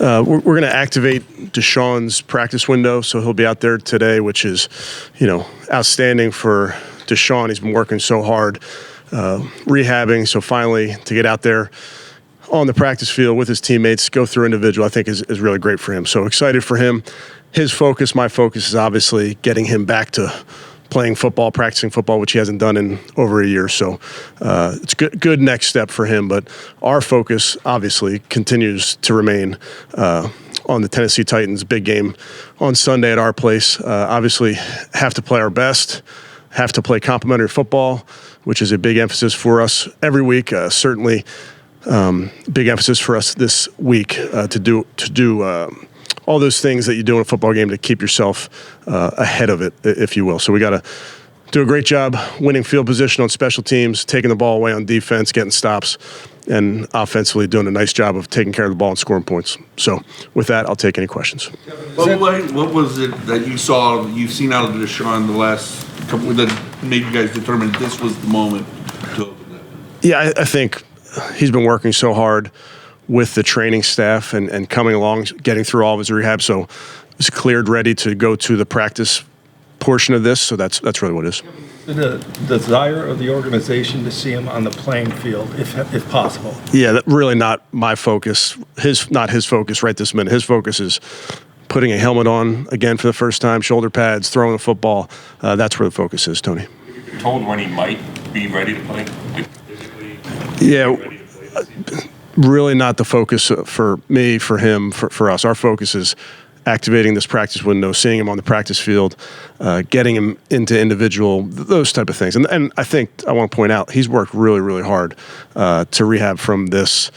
We're going to activate Deshaun's practice window, so he'll be out there today, which is, outstanding for Deshaun. He's been working so hard, rehabbing, so finally to get out there on the practice field with his teammates, go through individual, I think is really great for him. So excited for him. His focus, my focus, is obviously getting him back to playing football, practicing football, which he hasn't done in over a year. So it's good next step for him. But our focus obviously continues to remain on the Tennessee Titans big game on Sunday at our place. Obviously have to play our best, have to play complimentary football, which is a big emphasis for us every week. Certainly big emphasis for us this week to do all those things that you do in a football game to keep yourself ahead of it, if you will. So we got to do a great job winning field position on special teams, taking the ball away on defense, getting stops, and offensively doing a nice job of taking care of the ball and scoring points. So with that, I'll take any questions. What was it that you've seen out of Deshaun the last couple that made you guys determine this was the moment to open that? Yeah, I think he's been working so hard with the training staff and coming along, getting through all of his rehab. So he's cleared, ready to go to the practice portion of this. So that's really what it is. The desire of the organization to see him on the playing field, if possible. Yeah, really not my focus. Not his focus right this minute. His focus is putting a helmet on again for the first time, shoulder pads, throwing the football. That's where the focus is, Tony. You're told when he might be ready to play? Yeah. Really not the focus for me, for him, for us. Our focus is activating this practice window, seeing him on the practice field, getting him into individual, those type of things. And I think I want to point out, he's worked really, really hard to rehab from this.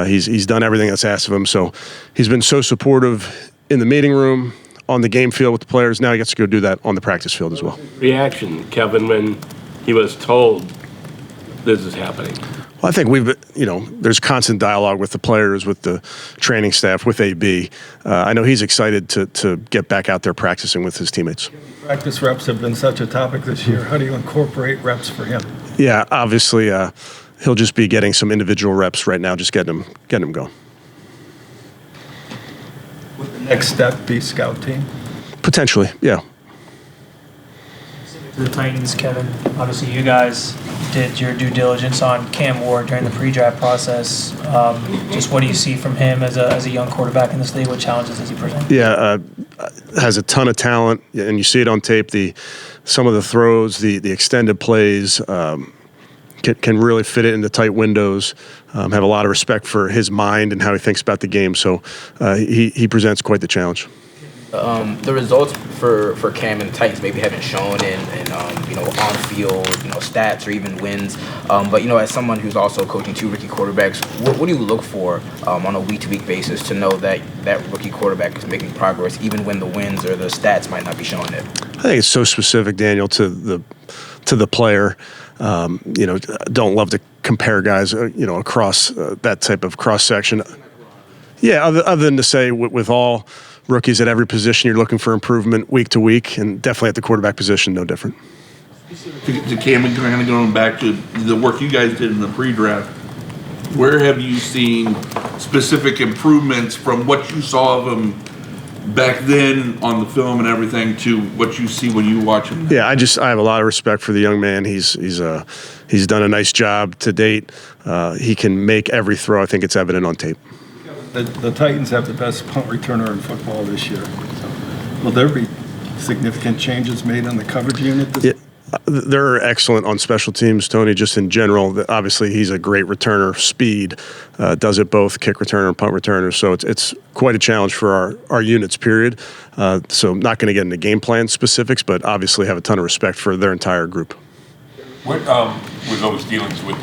He's done everything that's asked of him. So he's been so supportive in the meeting room, on the game field with the players. Now he gets to go do that on the practice field as well. Reaction, Kevin, when he was told this is happening? Well, I think there's constant dialogue with the players, with the training staff, with AB. I know he's excited to get back out there practicing with his teammates. Practice reps have been such a topic this year. How do you incorporate reps for him? Yeah, obviously he'll just be getting some individual reps right now, just getting him going. Would the next step be scout team? Potentially, yeah. The Titans, Kevin, obviously you guys did your due diligence on Cam Ward during the pre-draft process. Just what do you see from him as a young quarterback in this league? What challenges does he present? Yeah, has a ton of talent, and you see it on tape. Some of the throws, the extended plays, can really fit it into tight windows. Have a lot of respect for his mind and how he thinks about the game. So he presents quite the challenge. The results for Cam and the Titans maybe haven't shown in on-field stats or even wins. But as someone who's also coaching two rookie quarterbacks, what do you look for on a week-to-week basis to know that that rookie quarterback is making progress, even when the wins or the stats might not be showing it? I think it's so specific, Daniel, to the player. Don't love to compare guys, across that type of cross-section. Yeah, other than to say with all rookies at every position, you're looking for improvement week to week, and definitely at the quarterback position, no different. To Cam, and kind of going back to the work you guys did in the pre-draft, where have you seen specific improvements from what you saw of him back then on the film and everything to what you see when you watch him? Yeah, I have a lot of respect for the young man. He's done a nice job to date. He can make every throw. I think it's evident on tape. The Titans have the best punt returner in football this year. So will there be significant changes made on the coverage unit? They're excellent on special teams, Tony, just in general. Obviously, he's a great returner, speed, does it both, kick returner and punt returner. So it's quite a challenge for our units, period. So I'm not going to get into game plan specifics, but obviously have a ton of respect for their entire group. What were those dealings with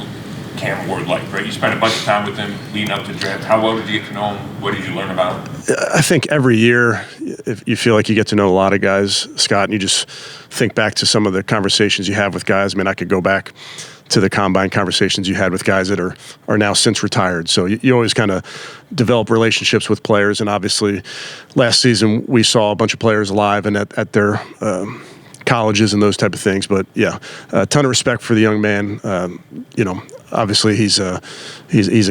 Cam Ward like, right? You spent a bunch of time with him leading up to the draft. How well did you get to know him? What did you learn about him? I think every year, if you feel like you get to know a lot of guys, Scott, and you just think back to some of the conversations you have with guys. I mean, I could go back to the combine conversations you had with guys that are now since retired. So you always kind of develop relationships with players. And obviously, last season we saw a bunch of players live and at their colleges and those type of things. But yeah, a ton of respect for the young man. Obviously he's a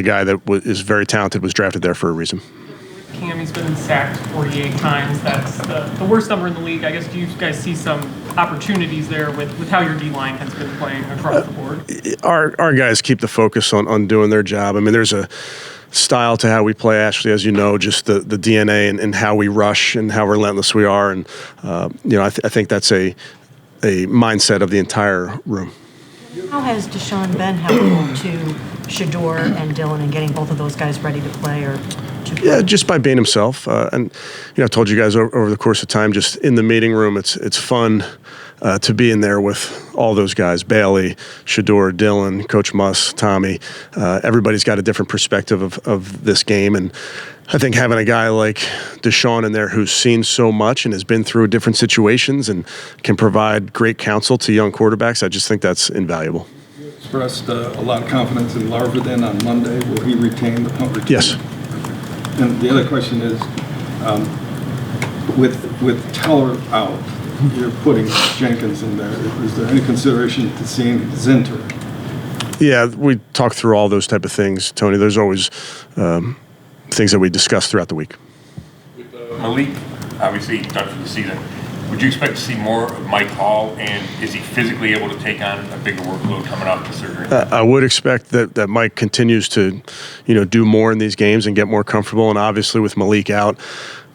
guy that is very talented, was drafted there for a reason. Cam, he's been sacked 48 times. That's the worst number in the league. I guess, do you guys see some opportunities there with how your D-line has been playing across the board? Our guys keep the focus on doing their job. I mean, there's a style to how we play, Ashley, as you know, just the DNA and how we rush and how relentless we are. And, I think that's a mindset of the entire room. How has Deshaun been helpful to Shador and Dylan in getting both of those guys ready to play or to play? Yeah, just by being himself. And I told you guys over the course of time, just in the meeting room, it's fun to be in there with all those guys, Bailey, Shador, Dylan, Coach Muss, Tommy. Everybody's got a different perspective of this game. And I think having a guy like Deshaun in there who's seen so much and has been through different situations and can provide great counsel to young quarterbacks, I just think that's invaluable. You expressed a lot of confidence in Larvin on Monday. Will he retain the punt return? Yes. And the other question is, with Teller out, you're putting Jenkins in there. Is there any consideration to seeing Zinter? Yeah, we talk through all those type of things, Tony. There's always things that we discuss throughout the week. With Malik, obviously done for the season, would you expect to see more of Mike Hall, and is he physically able to take on a bigger workload coming off the surgery? I would expect that Mike continues to, do more in these games and get more comfortable. And obviously with Malik out,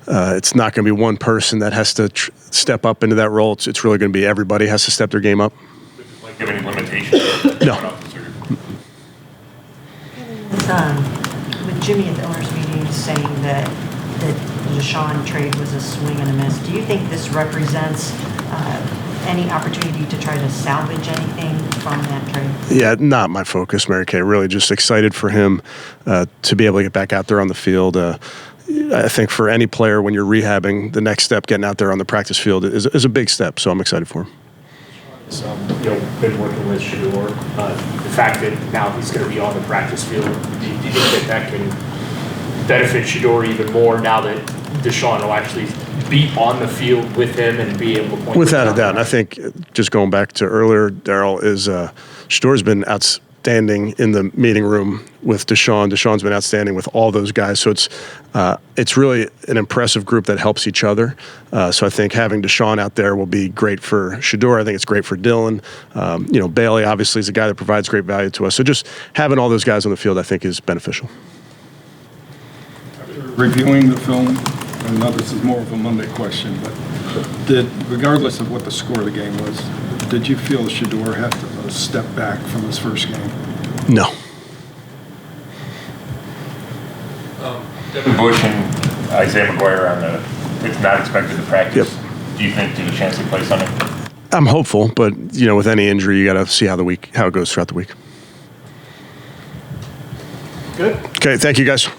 it's not going to be one person that has to step up into that role. It's really going to be everybody has to step their game up. Does Mike have any limitations? No. Coming off the surgery? With Jimmy at the owners' meeting saying that the Deshaun trade was a swing and a miss, do you think this represents any opportunity to try to salvage anything from that trade? Yeah, not my focus, Mary Kay. Really just excited for him to be able to get back out there on the field. I think for any player, when you're rehabbing, the next step, getting out there on the practice field, is a big step. So I'm excited for him. Been working with Shador. The fact that now he's going to be on the practice field, do you think that can benefit Shador even more now that Deshaun will actually be on the field with him and be able to point? Without a doubt. And I think just going back to earlier, Daryl, is Shador's been outstanding in the meeting room with Deshaun. Deshaun's been outstanding with all those guys. So it's really an impressive group that helps each other. So I think having Deshaun out there will be great for Shador. I think it's great for Dylan. Bailey obviously is a guy that provides great value to us. So just having all those guys on the field, I think, is beneficial. Reviewing the film, I know this is more of a Monday question, but regardless of what the score of the game was, did you feel Shador had to step back from his first game? No. Devin Bush and Isaiah McGuire on it's not expected to practice. Yep. Do you think there's a chance they play Sunday? I'm hopeful, but with any injury, you got to see how it goes throughout the week. Good. Okay, thank you guys.